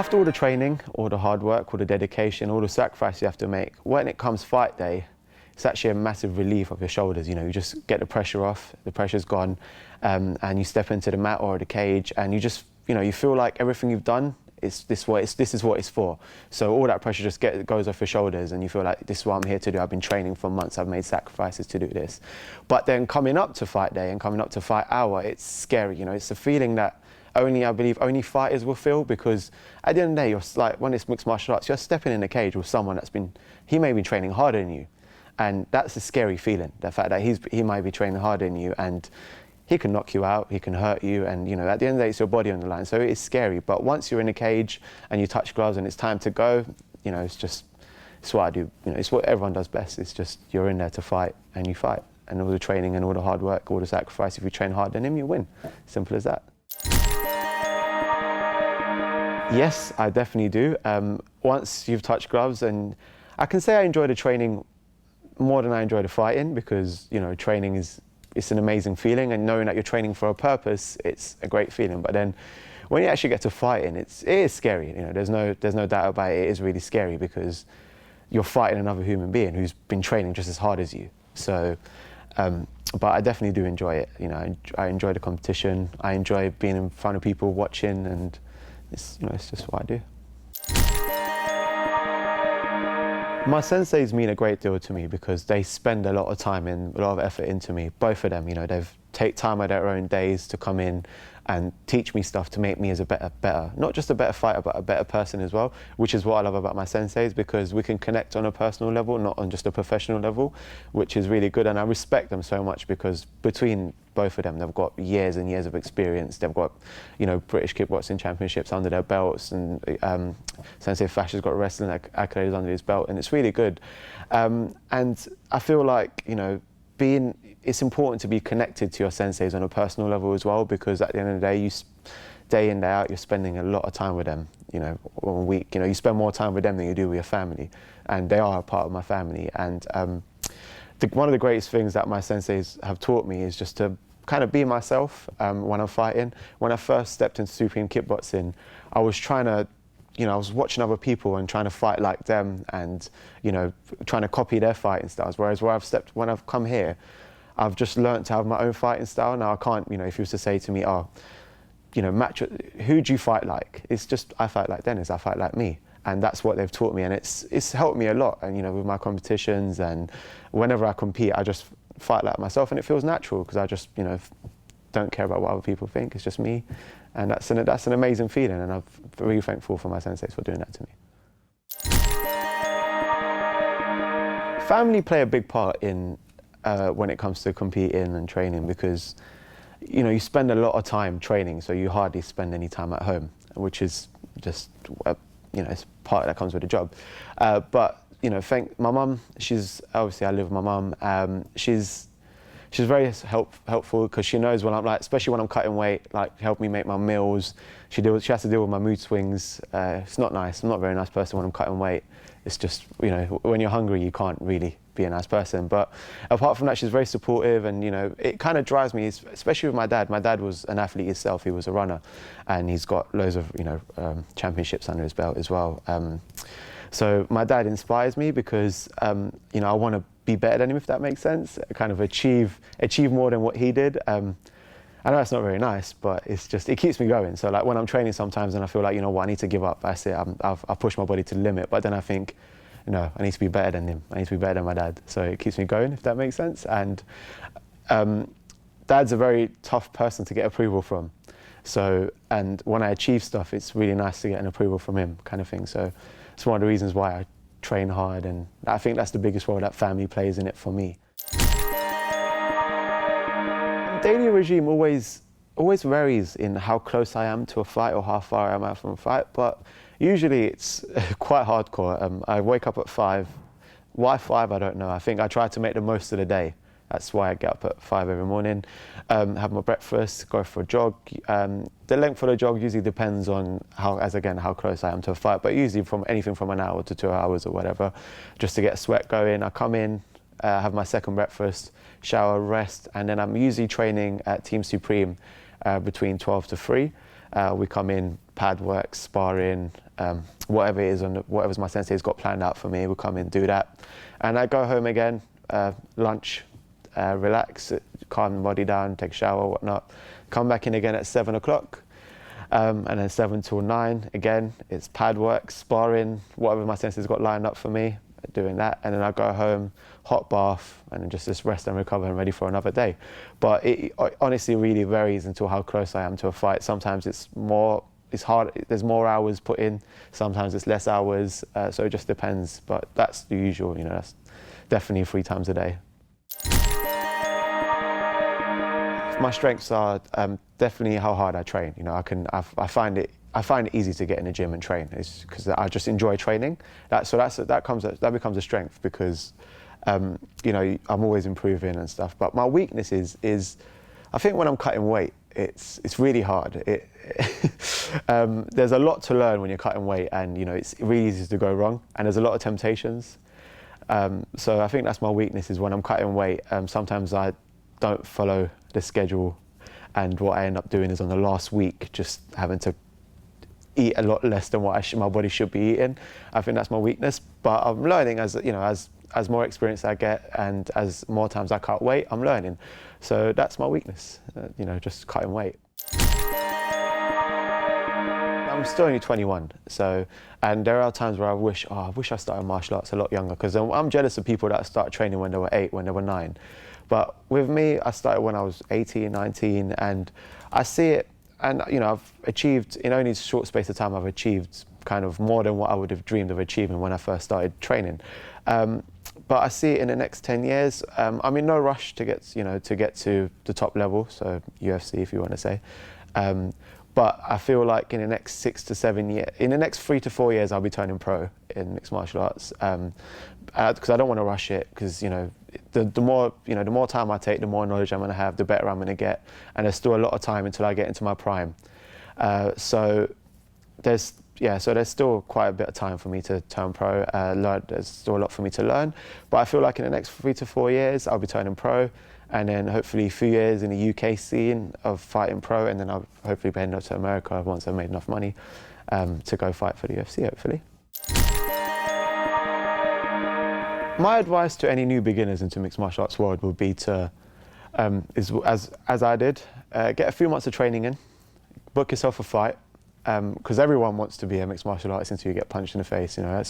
After all the training, all the hard work, all the dedication, all the sacrifice you have to make, when it comes fight day, it's actually a massive relief off your shoulders. You just get the pressure off, the pressure's gone, and you step into the mat or the cage, and you just, you feel like everything you've done, this is what it's for. So all that pressure just goes off your shoulders, and you feel like this is what I'm here to do. I've been training for months. I've made sacrifices to do this. But then coming up to fight day and coming up to fight hour, it's scary. It's a feeling that I believe only fighters will feel, because at the end of the day, you're like, when it's mixed martial arts, you're stepping in a cage with someone he may be training harder than you. And that's a scary feeling, the fact that he might be training harder than you, and he can knock you out, he can hurt you, and at the end of the day, it's your body on the line. So it is scary. But once you're in a cage and you touch gloves and it's time to go, it's what I do. It's what everyone does best. It's just, you're in there to fight, and you fight. And all the training and all the hard work, all the sacrifice, if you train harder than him, you win. Simple as that. Yes, I definitely do. Once you've touched gloves, and I can say I enjoy the training more than I enjoy the fighting, because training it's an amazing feeling, and knowing that you're training for a purpose, it's a great feeling. But then when you actually get to fighting, it is scary. There's no doubt about it. It is really scary, because you're fighting another human being who's been training just as hard as you. So, but I definitely do enjoy it. I enjoy the competition. I enjoy being in front of people watching, and it's just what I do. My senseis mean a great deal to me, because they spend a lot of time and a lot of effort into me. Both of them, they've take time out of their own days to come in and teach me stuff to make me as a better, not just a better fighter, but a better person as well, which is what I love about my senseis, because we can connect on a personal level, not on just a professional level, which is really good. And I respect them so much, because between both of them, they've got years and years of experience. They've got, British kickboxing championships under their belts, and Sensei Fasha's got wrestling accolades under his belt, and it's really good. And I feel like, it's important to be connected to your senseis on a personal level as well, because at the end of the day, day in, day out, you're spending a lot of time with them. A week, you spend more time with them than you do with your family, and they are a part of my family. And one of the greatest things that my senseis have taught me is just to kind of be myself when I'm fighting. When I first stepped into Supreme Kickboxing, I was trying to, I was watching other people and trying to fight like them, and trying to copy their fighting styles. Whereas when I've come here, I've just learned to have my own fighting style. Now I can't, if you was to say to me, match, who do you fight like? It's just, I fight like Deniz, I fight like me. And that's what they've taught me, and it's helped me a lot. And with my competitions, and whenever I compete, I just fight like myself, and it feels natural, because I just, don't care about what other people think. It's just me, and that's an amazing feeling, and I'm really thankful for my senseis for doing that to me. Family play a big part in when it comes to competing and training, because you spend a lot of time training, so you hardly spend any time at home, which is just it's part that comes with the job. But thank my mum. Obviously I live with my mum. She's very helpful, because she knows when I'm especially when I'm cutting weight, help me make my meals. She has to deal with my mood swings. It's not nice. I'm not a very nice person when I'm cutting weight. It's just, when you're hungry, you can't really be a nice person. But apart from that, she's very supportive, and it kind of drives me, especially with my dad. My dad was an athlete himself. He was a runner, and he's got loads of championships under his belt as well. So my dad inspires me, because I want to be better than him, if that makes sense. Kind of achieve more than what he did. I know that's not very nice, but it keeps me going. So when I'm training sometimes, and I feel like, I need to give up, I say I push my body to the limit, but then I think, no, I need to be better than him. I need to be better than my dad. So it keeps me going, if that makes sense. And Dad's a very tough person to get approval from. So, and when I achieve stuff, it's really nice to get an approval from him, kind of thing. So it's one of the reasons why I train hard, and I think that's the biggest role that family plays in it for me. Daily regime always varies in how close I am to a fight, or how far I am out from a fight, but usually it's quite hardcore. I wake up at 5. Why 5? I don't know. I think I try to make the most of the day. That's why I get up at 5 every morning, have my breakfast, go for a jog. The length of the jog usually depends on how close I am to a fight, but usually from anything from an hour to 2 hours or whatever, just to get sweat going. I come in, have my second breakfast, shower, rest, and then I'm usually training at Team Supreme between 12 to 3. We come in, pad work, sparring, whatever it is, whatever's my sensei's got planned out for me, we'll come in, do that. And I go home again, lunch, relax, calm the body down, take a shower, whatnot. Come back in again at 7 o'clock. And then 7 till 9, again, it's pad work, sparring, whatever my sensei's got lined up for me, doing that. And then I go home, hot bath, and then just rest and recover and ready for another day. But it honestly really varies until how close I am to a fight. Sometimes it's hard, there's more hours put in, sometimes it's less hours, so it just depends. But that's the usual, you know, that's definitely 3 times a day. My strengths are definitely how hard I train. You know, I find it easy to get in the gym and train. It's because I just enjoy training. That becomes a strength because you know, I'm always improving and stuff. But my weakness is I think when I'm cutting weight, it's really hard. There's a lot to learn when you're cutting weight, and you know, it's really easy to go wrong, and there's a lot of temptations. So I think that's my weakness, is when I'm cutting weight. Sometimes I don't follow the schedule, and what I end up doing is on the last week just having to eat a lot less than what my body should be eating. I think that's my weakness, but I'm learning as you know, as more experience I get and as more times I cut weight, I'm learning. So that's my weakness, you know, just cutting weight. I'm still only 21, so, and there are times where I wish I started martial arts a lot younger, because I'm jealous of people that start training when they were 8, when they were 9. But with me, I started when I was 18, 19, and I see it, and you know, I've achieved, in only a short space of time, I've achieved kind of more than what I would have dreamed of achieving when I first started training. But I see it in the next 10 years. I'm in no rush to get to the top level, so UFC if you want to say. But I feel like in the next 6 to 7 years, in the next 3 to 4 years, I'll be turning pro in mixed martial arts. Because I don't want to rush it, because you know, the more time I take, the more knowledge I'm going to have, the better I'm going to get, and there's still a lot of time until I get into my prime. So there's still quite a bit of time for me to turn pro. There's still a lot for me to learn, but I feel like in the next 3 to 4 years I'll be turning pro, and then hopefully a few years in the UK scene of fighting pro, and then I'll hopefully be heading up to America once I've made enough money to go fight for the UFC, hopefully. My advice to any new beginners into mixed martial arts world would be to, as I did, get a few months of training in, book yourself a fight, because everyone wants to be a mixed martial artist until you get punched in the face. You know,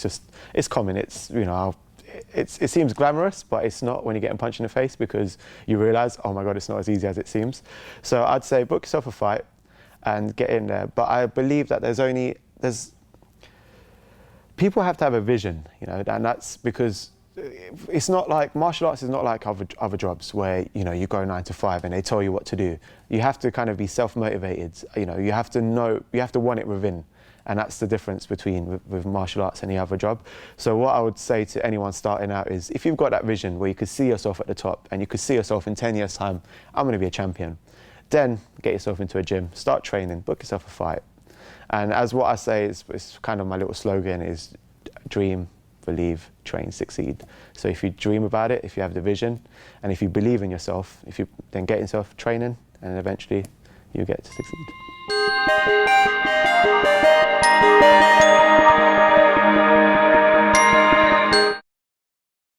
it's common. It's, you know, it seems glamorous, but it's not when you're getting punched in the face, because you realise, oh my God, it's not as easy as it seems. So I'd say book yourself a fight and get in there. But I believe that people have to have a vision, you know, and that's because it's not like, martial arts is not like other jobs where, you know, you go 9 to 5 and they tell you what to do. You have to kind of be self-motivated, you know, you have to want it within. And that's the difference between with martial arts and the other job. So what I would say to anyone starting out is, if you've got that vision where you could see yourself at the top, and you could see yourself in 10 years time, I'm going to be a champion, then get yourself into a gym, start training, book yourself a fight. And as what I say, it's kind of my little slogan, is dream, believe, train, succeed. So if you dream about it, if you have the vision, and if you believe in yourself, then get yourself training, and eventually you get to succeed.